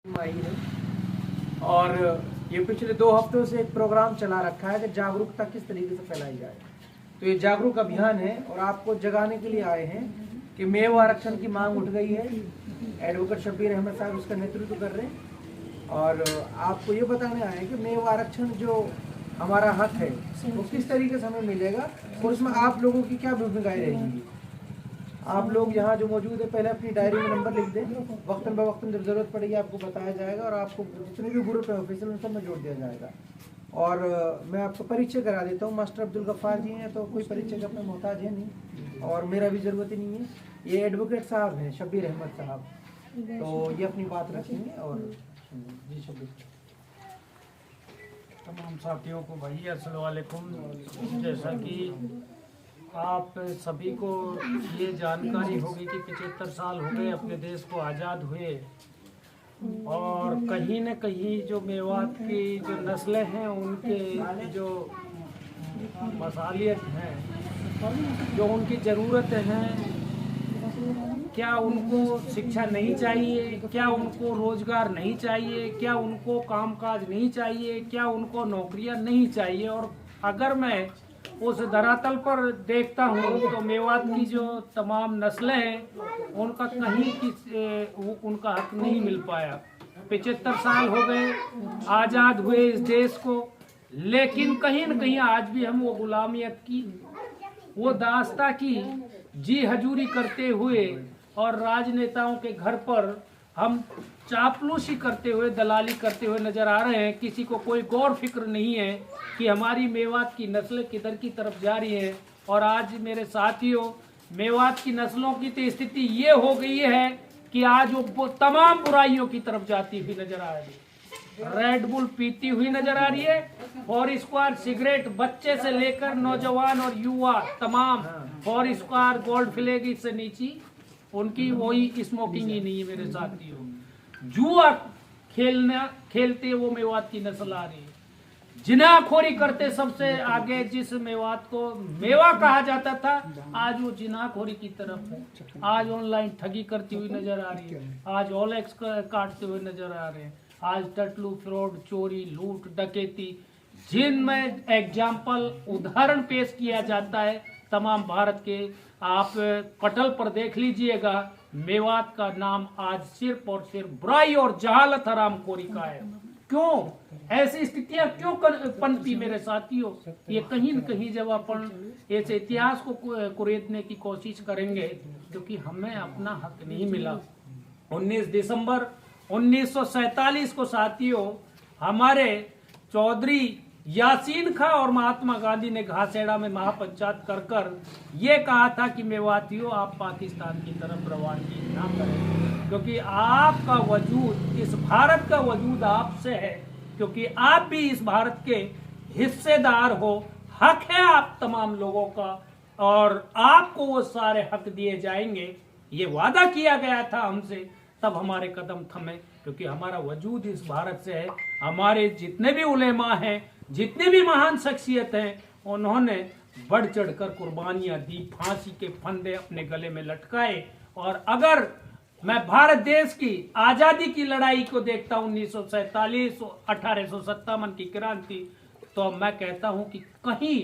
आई है। और ये पिछले 2 हफ्तों से एक प्रोग्राम चला रखा है कि जागरूकता किस तरीके से फैलाई जाए। तो ये जागरूक अभियान है और आपको जगाने के लिए आए हैं कि मेवा आरक्षण की मांग उठ गई है। एडवोकेट शब्बीर अहमद साहब उसका नेतृत्व कर रहे हैं और आपको ये बताने आए हैं कि मेवा आरक्षण जो हमारा हक है वो किस तरीके से हमें मिलेगा और उसमें आप लोगों की क्या भूमिकाएं रहेंगी। आप लोग यहाँ जो मौजूद है पहले अपनी डायरी में नंबर लिख दें, वक्तन ब वक्तन जब जरूरत पड़ेगी आपको बताया जाएगा और आपको जितने भी ग्रुप है ऑफिशियल उन सब में जोड़ दिया जाएगा। और मैं आपको परिचय करा देता हूँ। मास्टर अब्दुल गफ्फार जी हैं तो कोई परिचय का अपना मोहताज है नहीं और मेरा भी ज़रूरत ही नहीं है। ये एडवोकेट साहब हैं शब्बीर अहमद साहब, तो ये अपनी बात रखेंगे। और जी शब्बीर तमाम साथियों को भाई अस्सलाम वालेकुम। जैसा कि आप सभी को ये जानकारी होगी कि 75 साल हो गए अपने देश को आज़ाद हुए और कहीं न कहीं जो मेवात की जो नस्लें हैं उनके जो मसालियत हैं, जो उनकी ज़रूरतें हैं, क्या उनको शिक्षा नहीं चाहिए, क्या उनको रोज़गार नहीं चाहिए, क्या उनको कामकाज नहीं चाहिए, क्या उनको नौकरियां नहीं चाहिए। और अगर मैं उस धरातल पर देखता हूँ तो मेवात की जो तमाम नस्लें हैं उनका कहीं उनका हक नहीं मिल पाया। 75 साल हो गए आज़ाद हुए इस देश को, लेकिन कहीं न कहीं आज भी हम वो गुलामियत की, वो दास्ता की जी हजूरी करते हुए और राजनेताओं के घर पर हम चापलूसी करते हुए, दलाली करते हुए नजर आ रहे हैं। किसी को कोई गौर फिक्र नहीं है कि हमारी मेवात की नस्लें किधर की तरफ जा रही हैं। और आज मेरे साथियों, मेवात की नस्लों की तो स्थिति ये हो गई है कि आज वो तमाम बुराइयों की तरफ जाती हुई नजर आ रही है। रेड बुल पीती हुई नजर आ रही है और स्क्वायर सिगरेट बच्चे से लेकर नौजवान और युवा तमाम और स्क्वायर गोल्ड फ्लैग से नीचे उनकी वही स्मोकिंग ही नहीं है। मेरे साथियों, जुआ खेलते वो मेवात की नस्ल आ रही है। जिनाखोरी करते सबसे आगे जिस मेवात को मेवा कहा जाता था, आज वो जिनाखोरी की तरफ है। आज ऑनलाइन ठगी करती हुई नजर आ रही है, आज ओलेक्स काटते हुए नजर आ रहे हैं, आज टटलू फ्रॉड, चोरी, लूट, डकैती, जिनमें एग्जाम्पल उदाहरण पेश किया जाता है तमाम भारत के। आप पटल पर देख लीजिएगा, मेवात का नाम आज सिर्फ और सिर्फ बुराई और जहालत हरामखोरी का है। क्यों ऐसी स्थितियां क्यों पनपी मेरे साथियों? ये कहीं न कहीं जब अपन इस इतिहास को कुरेदने की कोशिश करेंगे, क्योंकि हमें अपना हक नहीं मिला। 19 दिसंबर 1947 को साथियों हमारे चौधरी यासीन खां और महात्मा गांधी ने घासेड़ा में महापंचायत कर ये कहा था कि मेवातियों आप पाकिस्तान की तरफ रवानगी ना करें, क्योंकि आपका वजूद, इस भारत का वजूद आपसे है, क्योंकि आप भी इस भारत के हिस्सेदार हो। हक है आप तमाम लोगों का और आपको वो सारे हक दिए जाएंगे। ये वादा किया गया था हमसे, तब हमारे कदम थमे, क्योंकि हमारा वजूद इस भारत से है। हमारे जितने भी उलेमा हैं, जितने भी महान शख्सियत हैं, उन्होंने बढ़ चढ़कर कुर्बानियां दी, फांसी के फंदे अपने गले में लटकाए। और अगर मैं भारत देश की आजादी की लड़ाई को देखता हूं, 1947 1857 की क्रांति, तो मैं कहता हूं कि कहीं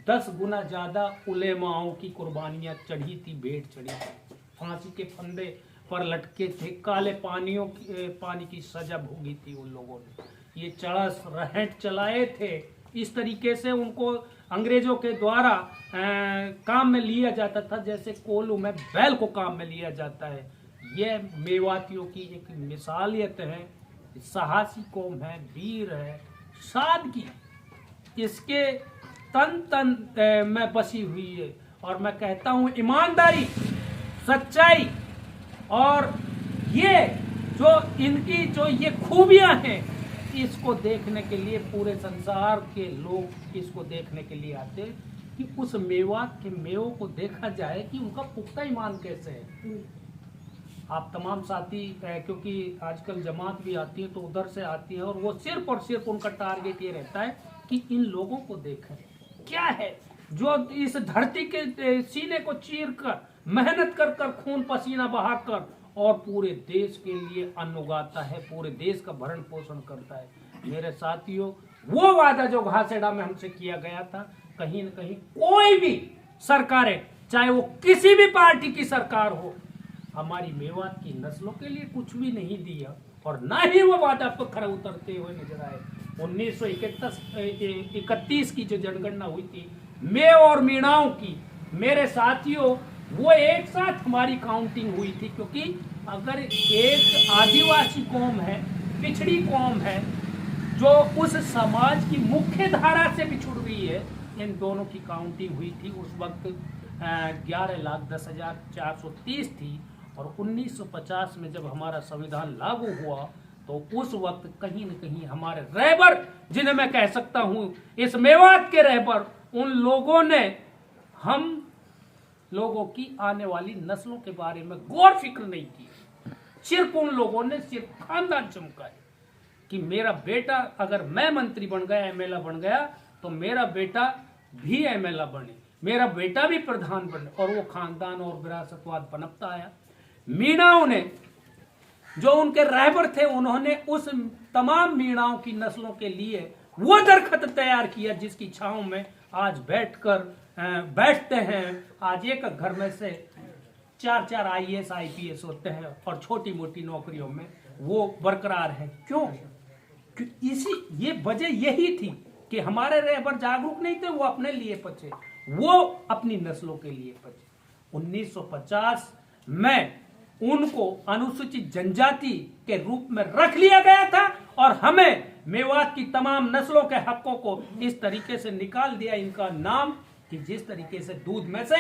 10 गुना ज्यादा उलेमाओं की कुर्बानियां चढ़ी थी, भेंट चढ़ी थी, फांसी के फंदे पर लटके थे, काले पानी की सजा भोगी थी उन लोगों ने। ये चढ़स रहट चलाए थे, इस तरीके से उनको अंग्रेजों के द्वारा काम में लिया जाता था, जैसे कोल्हू में बैल को काम में लिया जाता है। ये मेवातियों की एक मिसालियत है, साहसी कौम है, वीर है, सादगी इसके तन तन में बसी हुई है। और मैं कहता हूँ ईमानदारी, सच्चाई और ये जो इनकी जो ये खूबियां हैं, इसको देखने के लिए पूरे संसार के लोग इसको देखने के लिए आते हैं कि उस मेवात के मेवों को देखा जाए कि उनका पुख्ता ईमान कैसे है। आप तमाम साथी, क्योंकि आजकल जमात भी आती है तो उधर से आती है और वो सिर्फ और सिर्फ उनका टारगेट ये रहता है कि इन लोगों को देखें क्या है जो इस धरती के सीने को चीर कर, मेहनत कर कर, खून पसीना बहाकर और पूरे देश के लिए अन्न उगाता है, पूरे देश का भरण पोषण करता है। मेरे साथियों, वो वादा जो घासेड़ा में हमसे किया गया था, कहीं न कहीं कोई भी सरकारें, चाहे वो किसी भी पार्टी की सरकार हो, हमारी मेवात की नस्लों के लिए कुछ भी नहीं दिया और ना ही वो वादा पर खरा उतरते हुए नजर आए। 1931 की जो जनगणना हुई थी मेव और मीणाओं की, मेरे साथियों, वो एक साथ हमारी काउंटिंग हुई थी, क्योंकि अगर एक आदिवासी कौम है, पिछड़ी कौम है, जो उस समाज की मुख्य धारा से बिछुड़ रही है, इन दोनों की काउंटिंग हुई थी। उस वक्त 11,10,430 थी और 1950 में जब हमारा संविधान लागू हुआ तो उस वक्त कहीं न कहीं हमारे रहबर, जिन्हें मैं कह सकता हूं इस मेवात के रहबर, उन लोगों ने हम लोगों की आने वाली नस्लों के बारे में गौर फिक्र नहीं की। सिर्फ उन लोगों ने सिर्फ खानदान चमकाए कि मेरा बेटा, अगर मैं मंत्री बन गया, एमएलए बन गया, तो मेरा बेटा भी एमएलए बने, मेरा बेटा भी प्रधान बने, और वो खानदान और विरासतवाद पनपता आया। मीणाओं ने, जो उनके रहबर थे, उन्होंने उस तमाम मीणाओं की नस्लों के लिए वो दरखत तैयार किया जिसकी छांव में आज बैठते हैं। आज एक घर में से 4-4 IAS IPS होते हैं और छोटी मोटी नौकरियों में वो बरकरार है। क्यों? ये वजह यही थी कि हमारे रहबर जागरूक नहीं थे, वो अपने लिए बचे, वो अपनी नस्लों के लिए बचे। 1950 में उनको अनुसूचित जनजाति के रूप में रख लिया गया था और हमें मेवात की तमाम नस्लों के हकों को इस तरीके से निकाल दिया, इनका नाम, कि जिस तरीके से दूध में से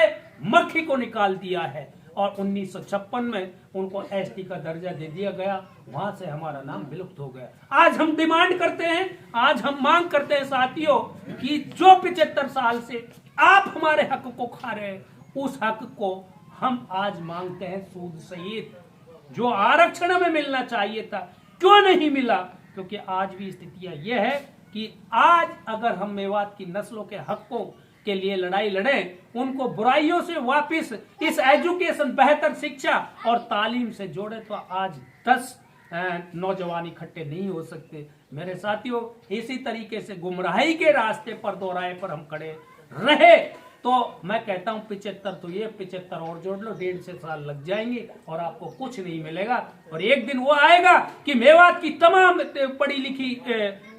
मक्खी को निकाल दिया है। और 1956 में उनको ST का दर्जा दे दिया गया, वहां से हमारा नाम विलुप्त हो गया। आज हम डिमांड करते हैं, आज हम मांग करते हैं साथियों, कि जो 75 साल से आप हमारे हक को खा रहे हैं, उस हक को हम आज मांगते हैं सूद सहित। जो आरक्षण हमें मिलना चाहिए था, क्यों नहीं मिला? क्योंकि आज भी स्थितियां यह है कि आज अगर हम मेवात की नस्लों के हकों के लिए लड़ाई लड़ें, उनको बुराइयों से वापस इस एजुकेशन, बेहतर शिक्षा और तालीम से जोड़े, तो आज 10 नौजवान इकट्ठे नहीं हो सकते। मेरे साथियों, इसी तरीके से गुमराही के रास्ते पर, दोराहे पर हम खड़े रहे तो मैं कहता हूं 75 तो ये 75 और जोड़ लो, 1.5 साल लग जाएंगे और आपको कुछ नहीं मिलेगा। और एक दिन वो आएगा कि मेवात की तमाम पढ़ी लिखी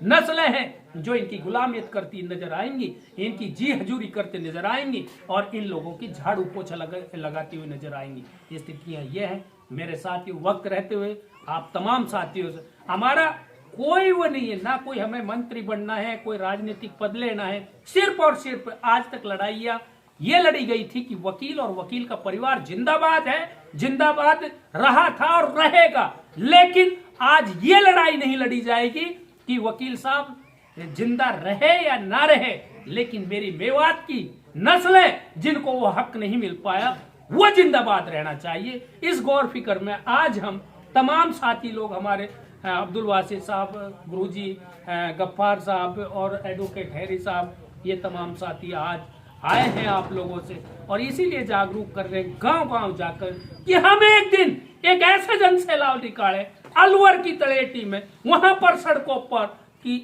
नस्लें हैं जो इनकी गुलामियत करती नजर आएंगी, इनकी जी हजूरी करते नजर आएंगी और इन लोगों की झाड़ू पोछा लगाती हुई नजर आएंगी। ये स्थितियां ये हैं। मेरे साथियों, वक्त रहते हुए आप तमाम साथियों से, हमारा कोई वो नहीं है, ना कोई हमें मंत्री बनना है, कोई राजनीतिक पद लेना है, सिर्फ और सिर्फ आज तक लड़ाइयां ये लड़ी गई थी कि वकील और वकील का परिवार जिंदाबाद है, जिंदाबाद रहा था और रहेगा। लेकिन आज ये लड़ाई नहीं लड़ी जाएगी कि वकील साहब जिंदा रहे या ना रहे, लेकिन मेरी मेवात की नस्लें जिनको वो हक नहीं मिल पाया, वो जिंदाबाद रहना चाहिए। इस गौर फिक्र में आज हम तमाम साथी लोग, हमारे अब्दुल वासिद साहब, गुरुजी, गफ्फार साहब और एडवोकेट हैरी साहब, ये तमाम साथी आज आए हैं आप लोगों से और इसीलिए जागरूक कर रहे हैं गांव-गांव जाकर कि हम एक दिन एक ऐसा जन सैलाब निकाले अलवर की तलेटी में, वहां पर सड़कों पर, कि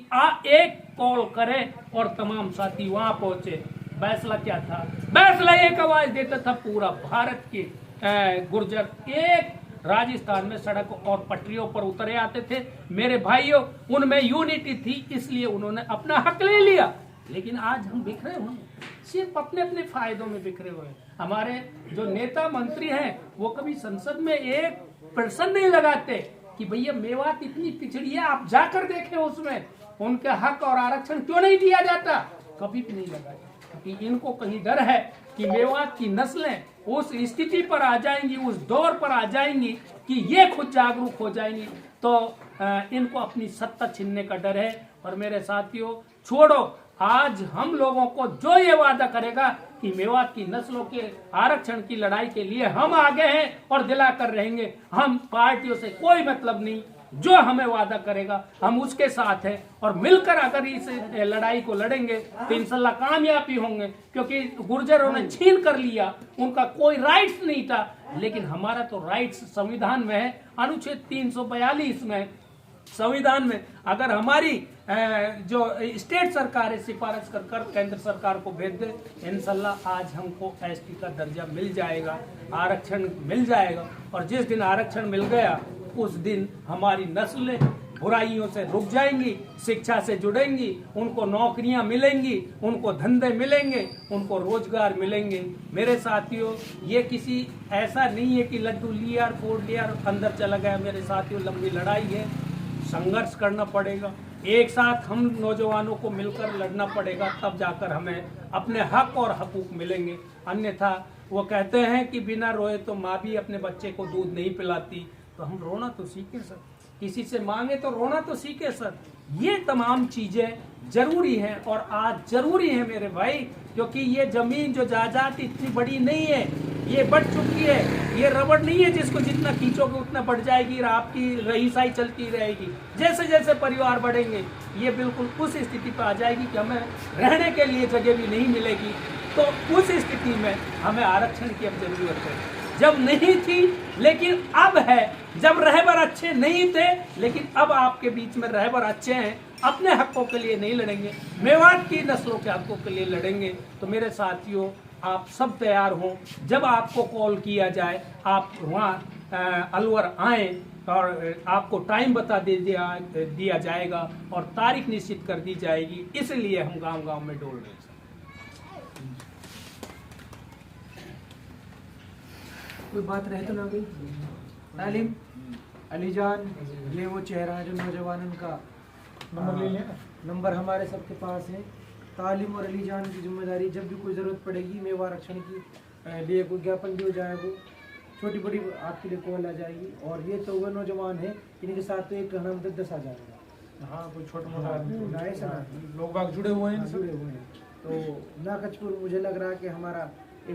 एक कॉल करें और तमाम साथी वहां पहुंचे। फैसला क्या था? फैसला एक आवाज देता था पूरा भारत के गुर्जर एक राजस्थान में सड़क और पटरियों पर उतरे आते थे। मेरे भाइयों, उनमें यूनिटी थी, इसलिए उन्होंने अपना हक ले लिया। लेकिन आज हम बिखरे हुए, सिर्फ अपने अपने फायदों में बिखरे हुए। हमारे जो नेता मंत्री हैं वो कभी संसद में एक प्रश्न नहीं लगाते कि भैया मेवात इतनी पिछड़ी है, आप जाकर देखें उसमें उनके हक और आरक्षण क्यों नहीं दिया जाता। कभी भी नहीं लगाया, क्योंकि इनको कहीं डर है कि मेवात की नस्लें उस स्थिति पर आ जाएंगी, उस दौर पर आ जाएंगी कि ये खुद जागरूक हो जाएंगी, तो इनको अपनी सत्ता छीनने का डर है। और मेरे साथियों, छोड़ो, आज हम लोगों को जो ये वादा करेगा कि मेवात की नस्लों के आरक्षण की लड़ाई के लिए हम आगे हैं और दिला कर रहेंगे, हम पार्टियों से कोई मतलब नहीं, जो हमें वादा करेगा हम उसके साथ हैं, और मिलकर अगर इस लड़ाई को लड़ेंगे तो इंशाल्लाह कामयाबी होंगे। क्योंकि गुर्जरों ने छीन कर लिया, उनका कोई राइट्स नहीं था, लेकिन हमारा तो राइट्स संविधान में है, अनुच्छेद 342 में, संविधान में। अगर हमारी जो स्टेट सरकार है सिफारिश कर केंद्र सरकार को भेज दे, इंशाल्लाह आज हमको एसटी का दर्जा मिल जाएगा, आरक्षण मिल जाएगा। और जिस दिन आरक्षण मिल गया उस दिन हमारी नस्लें बुराइयों से रुक जाएंगी, शिक्षा से जुड़ेंगी, उनको नौकरियां मिलेंगी, उनको धंधे मिलेंगे, उनको रोजगार मिलेंगे। मेरे साथियों, ये किसी ऐसा नहीं है कि लड्डू लिया और फोड़ लिया और अंदर चला गया। मेरे साथियों, लंबी लड़ाई है, संघर्ष करना पड़ेगा, एक साथ हम नौजवानों को मिलकर लड़ना पड़ेगा, तब जाकर हमें अपने हक और हकूक मिलेंगे। अन्यथा वो कहते हैं कि बिना रोए तो माँ भी अपने बच्चे को दूध नहीं पिलाती, तो हम रोना तो सीखे सर, किसी से मांगे तो रोना तो सीखे सर। ये तमाम चीजें जरूरी हैं, और आज जरूरी है मेरे भाई, क्योंकि ये जमीन जो जायदाद इतनी बड़ी नहीं है, ये बढ़ चुकी है। ये रबड़ नहीं है जिसको जितना खींचोगे उतना बढ़ जाएगी और आपकी रईसाई चलती रहेगी। जैसे जैसे परिवार बढ़ेंगे ये बिल्कुल उस स्थिति पर आ जाएगी कि हमें रहने के लिए जगह भी नहीं मिलेगी। तो उस स्थिति में हमें आरक्षण की अब जरूरत है। जब नहीं थी लेकिन अब है, जब रहबर अच्छे नहीं थे लेकिन अब आपके बीच में रहबर अच्छे हैं, अपने हकों के लिए नहीं लड़ेंगे, मेवात की नस्लों के हकों के लिए लड़ेंगे। तो मेरे साथियों, आप सब तैयार हों, जब आपको कॉल किया जाए आप वहाँ अलवर आएँ, और आपको टाइम बता दिया जाएगा और तारीख निश्चित कर दी जाएगी। इसलिए हम गांव-गांव में डोल रहे हैं। कोई बात रहे तो ना गई। तालीम अलीजान, ये वो चेहरा है जो नौजवान का नंबर ले लिया, नंबर हमारे सबके पास है। तालीम और अलीजान की जिम्मेदारी, जब भी कोई ज़रूरत पड़ेगी मेवा आरक्षण की लिए कोई ज्ञापन भी हो जाएगा, छोटी बड़ी आपके लिए कॉल आ जाएगी। और ये तो वह नौजवान है इनके साथ तो एक हम 10 आ जाएगा। हाँ कोई छोटा मोटा आदमी ना ऐसा लोग बाग जुड़े हुए हैं, जुड़े हुए हैं। तो नाकचपुर मुझे लग रहा है कि हमारा